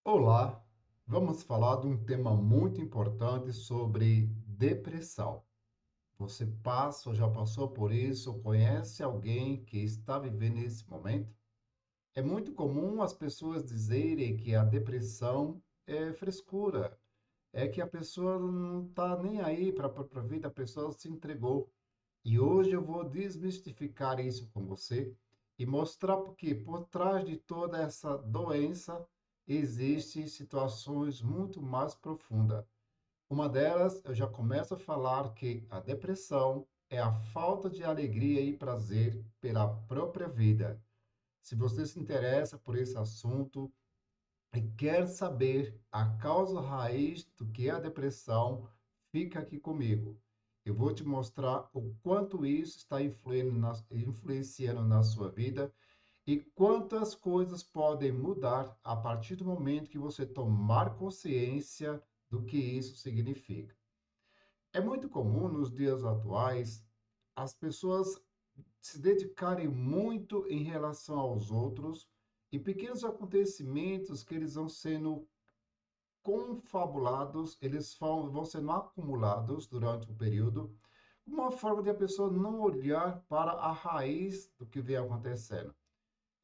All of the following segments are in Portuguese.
Olá, vamos falar de um tema muito importante sobre depressão. Você passa ou já passou por isso, ou conhece alguém que está vivendo esse momento? É muito comum as pessoas dizerem que a depressão é frescura, é que a pessoa não está nem aí para a própria vida, a pessoa se entregou. E hoje eu vou desmistificar isso com você e mostrar que por trás de toda essa doença existem situações muito mais profundas. Uma delas, eu já começo a falar que a depressão é a falta de alegria e prazer pela própria vida. Se você se interessa por esse assunto, e quer saber a causa raiz do que é a depressão, fica aqui comigo. Eu vou te mostrar o quanto isso está influenciando na sua vida e quantas coisas podem mudar a partir do momento que você tomar consciência do que isso significa. É muito comum nos dias atuais as pessoas se dedicarem muito em relação aos outros e pequenos acontecimentos que eles vão sendo confabulados, eles vão sendo acumulados durante o período, uma forma de a pessoa não olhar para a raiz do que vem acontecendo.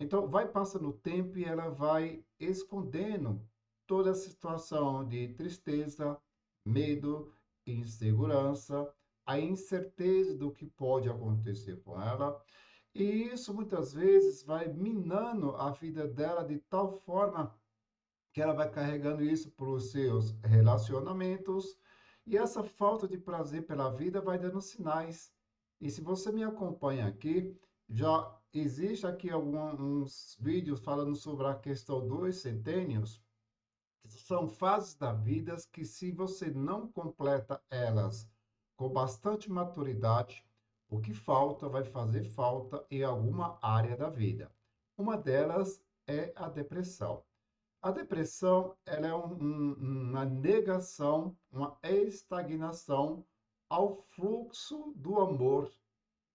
Então, vai passando o tempo e ela vai escondendo toda a situação de tristeza, medo, insegurança, a incerteza do que pode acontecer com ela. E isso muitas vezes vai minando a vida dela de tal forma que ela vai carregando isso para os seus relacionamentos, e essa falta de prazer pela vida vai dando sinais. E se você me acompanha aqui, já existe aqui alguns vídeos falando sobre a questão dos centênios, que são fases da vida que, se você não completa elas com bastante maturidade, o que falta vai fazer falta em alguma área da vida. Uma delas é a depressão. A depressão, ela é uma negação, uma estagnação ao fluxo do amor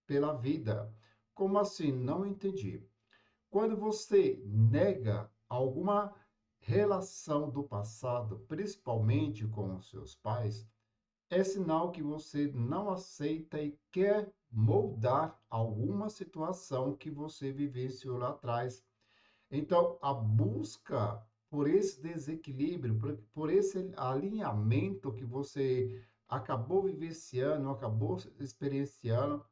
pela vida. Como assim? Não entendi. Quando você nega alguma relação do passado, principalmente com os seus pais, é sinal que você não aceita e quer moldar alguma situação que você vivenciou lá atrás. Então, a busca por esse desequilíbrio, por esse alinhamento que você acabou vivenciando, acabou experienciando,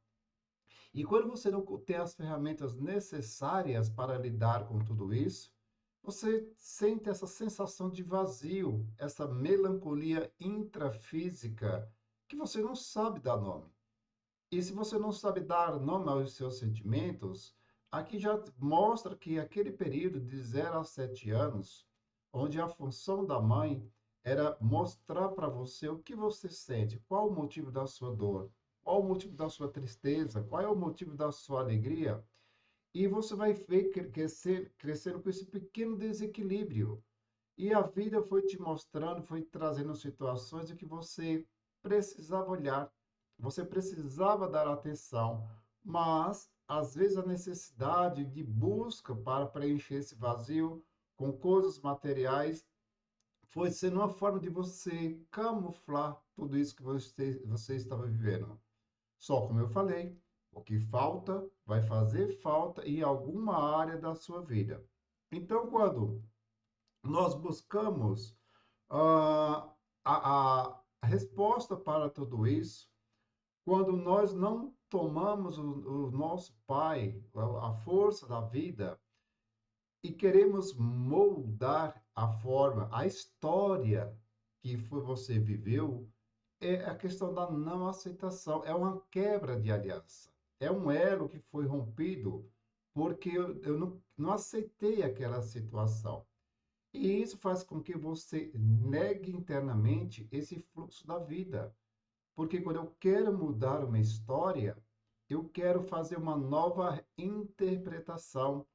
e quando você não tem as ferramentas necessárias para lidar com tudo isso, você sente essa sensação de vazio, essa melancolia intrafísica que você não sabe dar nome. E se você não sabe dar nome aos seus sentimentos, aqui já mostra que aquele período de 0 a 7 anos, onde a função da mãe era mostrar para você o que você sente, qual o motivo da sua dor, qual o motivo da sua tristeza, qual é o motivo da sua alegria, e você vai ver crescendo com esse pequeno desequilíbrio. E a vida foi te mostrando, foi trazendo situações em que você precisava olhar, você precisava dar atenção, mas às vezes a necessidade de busca para preencher esse vazio com coisas materiais foi sendo uma forma de você camuflar tudo isso que você estava vivendo. Só como eu falei, o que falta vai fazer falta em alguma área da sua vida. Então, quando nós buscamos ah, a resposta para tudo isso, quando nós não tomamos o nosso Pai, a força da vida, e queremos moldar a forma, a história que foi você viveu, é a questão da não aceitação, é uma quebra de aliança, é um elo que foi rompido porque eu não aceitei aquela situação. E isso faz com que você negue internamente esse fluxo da vida. Porque quando eu quero mudar uma história, eu quero fazer uma nova interpretação.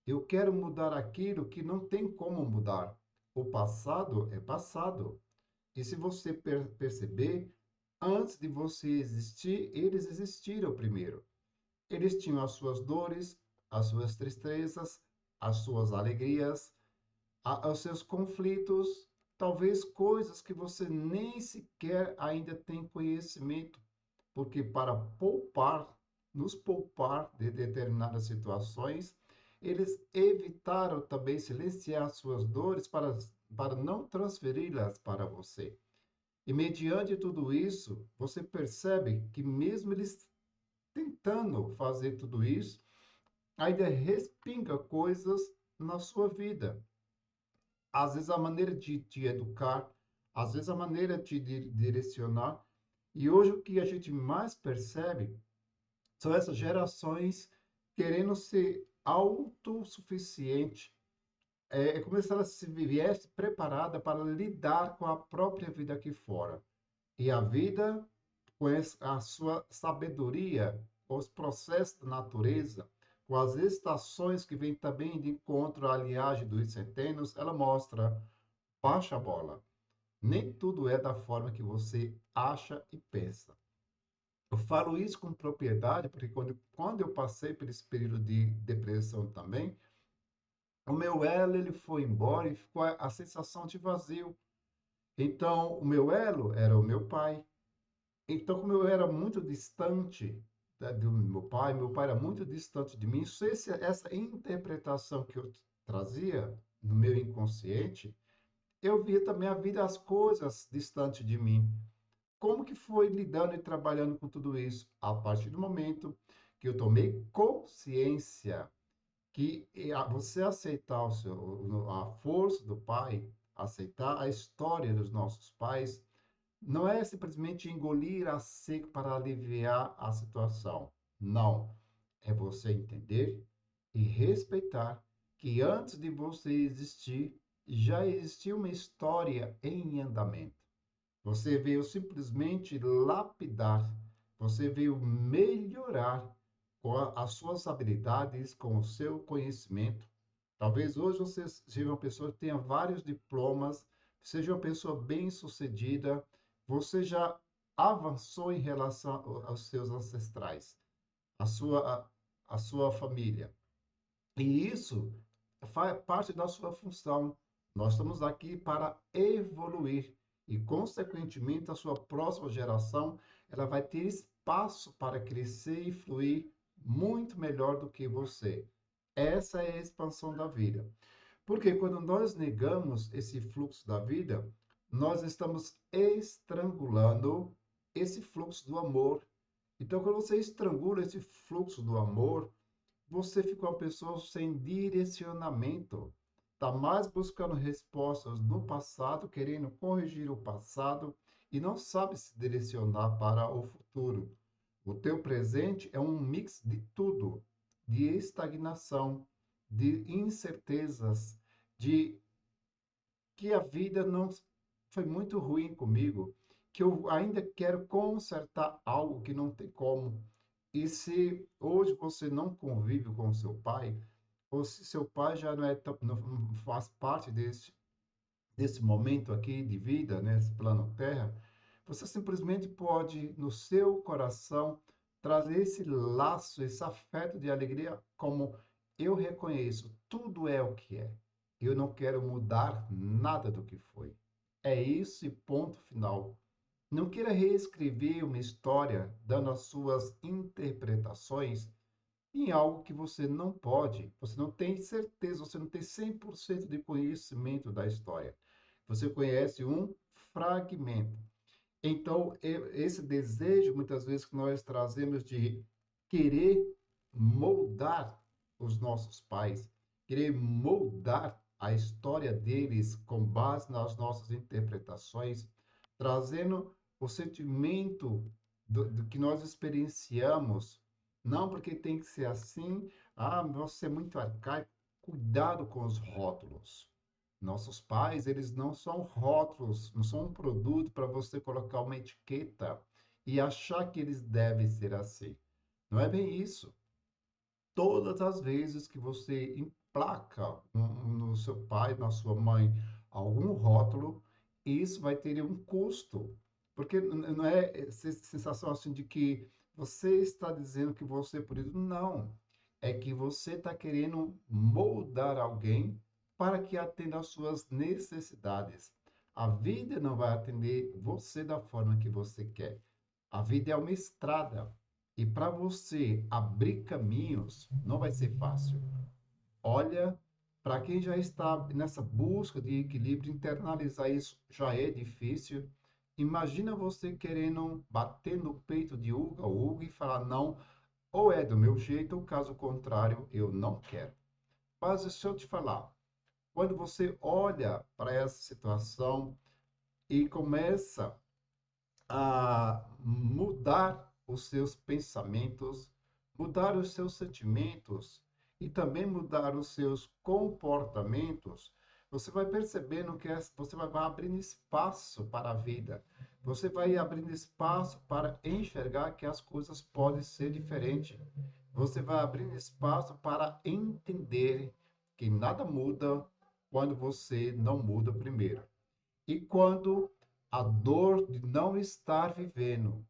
Eu quero mudar aquilo que não tem como mudar. O passado é passado. E se você perceber, antes de você existir, eles existiram primeiro. Eles tinham as suas dores, as suas tristezas, as suas alegrias, aos seus conflitos, talvez coisas que você nem sequer ainda tem conhecimento, porque para nos poupar de determinadas situações, eles evitaram também silenciar suas dores para não transferi-las para você. E mediante tudo isso, você percebe que mesmo eles tentando fazer tudo isso, ainda respinga coisas na sua vida. Às vezes a maneira de te educar, às vezes a maneira de te direcionar. E hoje o que a gente mais percebe são essas gerações querendo ser autossuficiente. É como se ela se viesse preparada para lidar com a própria vida aqui fora. E a vida, com a sua sabedoria, com os processos da natureza, com as estações que vêm também de encontro à linhagem dos centênios, ela mostra, baixa a bola. Nem tudo é da forma que você acha e pensa. Eu falo isso com propriedade, porque quando eu passei por esse período de depressão também, o meu elo ele foi embora e ficou a sensação de vazio. Então, o meu elo era o meu pai. Então, como eu era muito distante do meu pai era muito distante de mim, essa interpretação que eu trazia no meu inconsciente, eu via também a vida, as coisas distante de mim. Como que foi lidando e trabalhando com tudo isso? A partir do momento que eu tomei consciência que você aceitar a força do pai, aceitar a história dos nossos pais, não é simplesmente engolir a seco para aliviar a situação. Não. É você entender e respeitar que antes de você existir, já existiu uma história em andamento. Você veio simplesmente lapidar, você veio melhorar com as suas habilidades, com o seu conhecimento. Talvez hoje você seja uma pessoa que tenha vários diplomas, seja uma pessoa bem-sucedida, você já avançou em relação aos seus ancestrais, a sua, a sua família. E isso faz parte da sua função. Nós estamos aqui para evoluir e, consequentemente, a sua próxima geração ela vai ter espaço para crescer e fluir muito melhor do que você. Essa é a expansão da vida. Porque quando nós negamos esse fluxo da vida, nós estamos estrangulando esse fluxo do amor. Então, quando você estrangula esse fluxo do amor, você fica uma pessoa sem direcionamento. Está mais buscando respostas no passado, querendo corrigir o passado e não sabe se direcionar para o futuro. O teu presente é um mix de tudo, de estagnação, de incertezas, de que a vida não foi muito ruim comigo, que eu ainda quero consertar algo que não tem como. E se hoje você não convive com seu pai, ou se seu pai já não faz parte desse momento aqui de vida, nesse plano Terra, você simplesmente pode, no seu coração, trazer esse laço, esse afeto de alegria, como eu reconheço, tudo é o que é. Eu não quero mudar nada do que foi. É isso e ponto final. Não queira reescrever uma história dando as suas interpretações em algo que você não pode, você não tem certeza, você não tem 100% de conhecimento da história. Você conhece um fragmento. Então, esse desejo, muitas vezes, que nós trazemos de querer moldar os nossos pais, querer moldar a história deles com base nas nossas interpretações, trazendo o sentimento do que nós experienciamos, não porque tem que ser assim, você é muito arcaico, cuidado com os rótulos. Nossos pais, eles não são rótulos, não são um produto para você colocar uma etiqueta e achar que eles devem ser assim. Não é bem isso. Todas as vezes que você emplaca no seu pai, na sua mãe, algum rótulo, isso vai ter um custo. Porque não é essa sensação assim de que você está dizendo que você é por isso. Não. É que você está querendo moldar alguém para que atenda às suas necessidades. A vida não vai atender você da forma que você quer. A vida é uma estrada. E para você abrir caminhos, não vai ser fácil. Olha, para quem já está nessa busca de equilíbrio, internalizar isso já é difícil. Imagina você querendo bater no peito de uga a uga e falar não, ou é do meu jeito, ou caso contrário, eu não quero. Mas se eu te falar, quando você olha para essa situação e começa a mudar os seus pensamentos, mudar os seus sentimentos e também mudar os seus comportamentos, você vai percebendo que você vai abrindo espaço para a vida. Você vai abrindo espaço para enxergar que as coisas podem ser diferentes. Você vai abrindo espaço para entender que nada muda quando você não muda primeiro. E quando a dor de não estar vivendo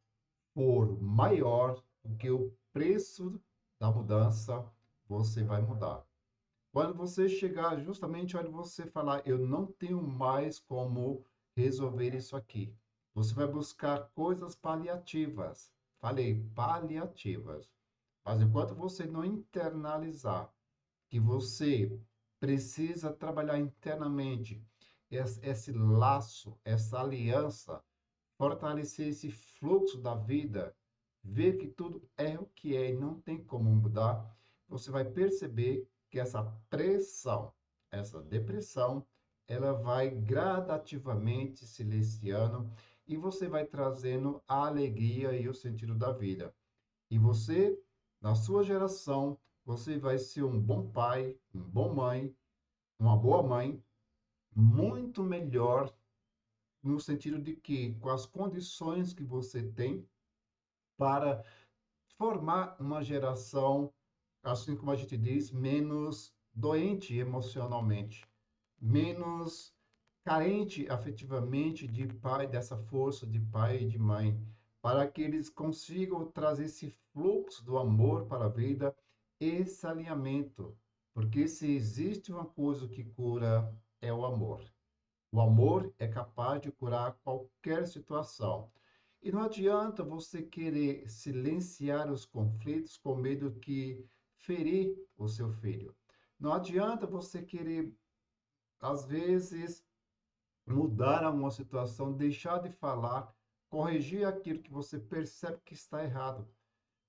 for maior do que o preço da mudança, você vai mudar. Quando você chegar justamente onde você falar, eu não tenho mais como resolver isso aqui, você vai buscar coisas paliativas. Falei, paliativas. Mas enquanto você não internalizar que você precisa trabalhar internamente esse laço, essa aliança, fortalecer esse fluxo da vida, ver que tudo é o que é e não tem como mudar, você vai perceber que essa pressão, essa depressão, ela vai gradativamente silenciando e você vai trazendo a alegria e o sentido da vida. E você, na sua geração, você vai ser um bom pai, um bom mãe, uma boa mãe, muito melhor no sentido de que, com as condições que você tem para formar uma geração, assim como a gente diz, menos doente emocionalmente, menos carente afetivamente de pai, dessa força de pai e de mãe, para que eles consigam trazer esse fluxo do amor para a vida, esse alinhamento. Porque se existe uma coisa que cura, é o amor. O amor é capaz de curar qualquer situação. E não adianta você querer silenciar os conflitos com medo que ferir o seu filho. Não adianta você querer, às vezes, mudar alguma situação, deixar de falar, corrigir aquilo que você percebe que está errado.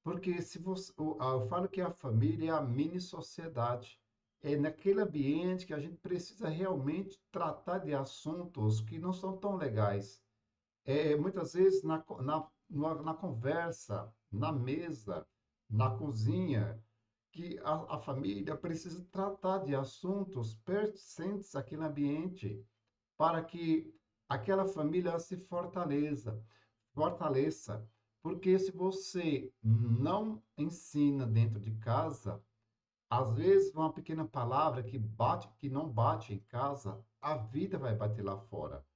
Porque se você, eu falo que a família é a mini sociedade. É naquele ambiente que a gente precisa realmente tratar de assuntos que não são tão legais. Muitas vezes na conversa, na mesa, na cozinha, que a família precisa tratar de assuntos pertencentes àquele ambiente para que aquela família se fortaleça. Porque se você não ensina dentro de casa, às vezes uma pequena palavra que bate, que não bate em casa, a vida vai bater lá fora.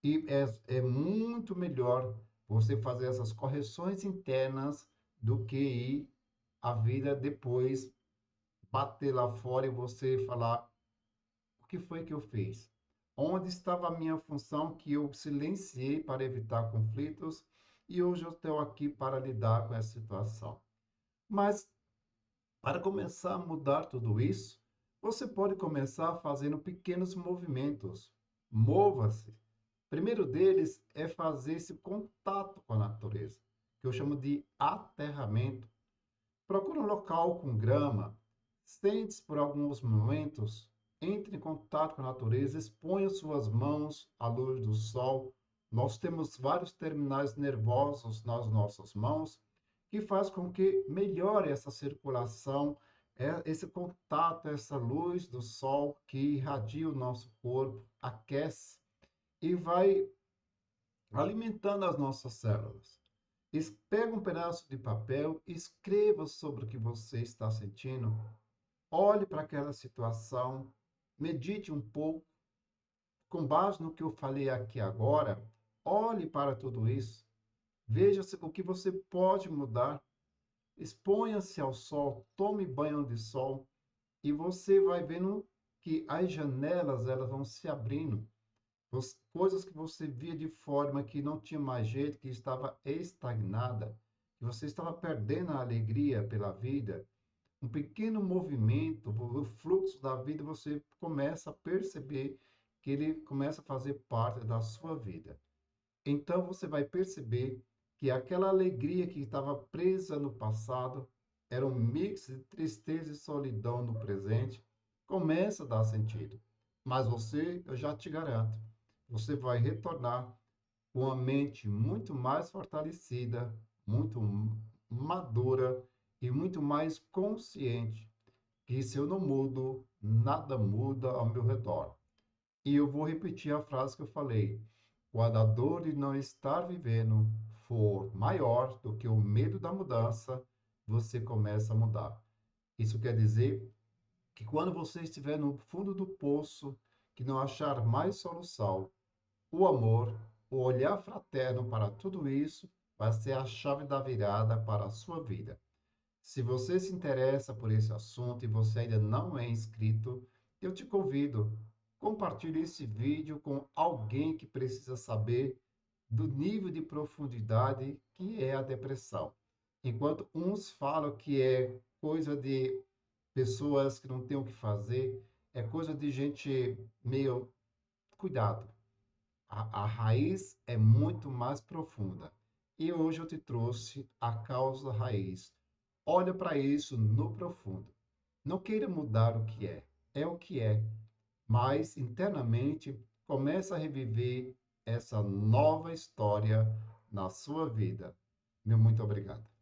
E é muito melhor você fazer essas correções internas do que ir a vida depois bater lá fora e você falar: o que foi que eu fiz? Onde estava a minha função que eu silenciei para evitar conflitos e hoje eu estou aqui para lidar com essa situação? Mas para começar a mudar tudo isso, você pode começar fazendo pequenos movimentos. Mova-se. O primeiro deles é fazer esse contato com a natureza, que eu chamo de aterramento. Procure um local com grama, sente-se por alguns momentos, entre em contato com a natureza, exponha suas mãos à luz do sol. Nós temos vários terminais nervosos nas nossas mãos, que faz com que melhore essa circulação, esse contato, essa luz do sol que irradia o nosso corpo, aquece e vai alimentando as nossas células. Pega um pedaço de papel, escreva sobre o que você está sentindo, olhe para aquela situação, medite um pouco, com base no que eu falei aqui agora, olhe para tudo isso, veja o que você pode mudar, exponha-se ao sol, tome banho de sol e você vai vendo que as janelas elas vão se abrindo. Coisas que você via de forma que não tinha mais jeito, que estava estagnada, que você estava perdendo a alegria pela vida, um pequeno movimento, o fluxo da vida, você começa a perceber que ele começa a fazer parte da sua vida. Então você vai perceber que aquela alegria que estava presa no passado era um mix de tristeza e solidão no presente, começa a dar sentido. Mas você, eu já te garanto, você vai retornar com a mente muito mais fortalecida, muito madura e muito mais consciente que se eu não mudo, nada muda ao meu redor. E eu vou repetir a frase que eu falei. Quando a dor de não estar vivendo for maior do que o medo da mudança, você começa a mudar. Isso quer dizer que quando você estiver no fundo do poço, que não achar mais solução, o amor, o olhar fraterno para tudo isso, vai ser a chave da virada para a sua vida. Se você se interessa por esse assunto e você ainda não é inscrito, eu te convido, compartilhe esse vídeo com alguém que precisa saber do nível de profundidade que é a depressão. Enquanto uns falam que é coisa de pessoas que não têm o que fazer, é coisa de gente meio cuidado. A raiz é muito mais profunda. E hoje eu te trouxe a causa raiz. Olha para isso no profundo. Não queira mudar o que é o que é, mas internamente começa a reviver essa nova história na sua vida. Meu muito obrigado.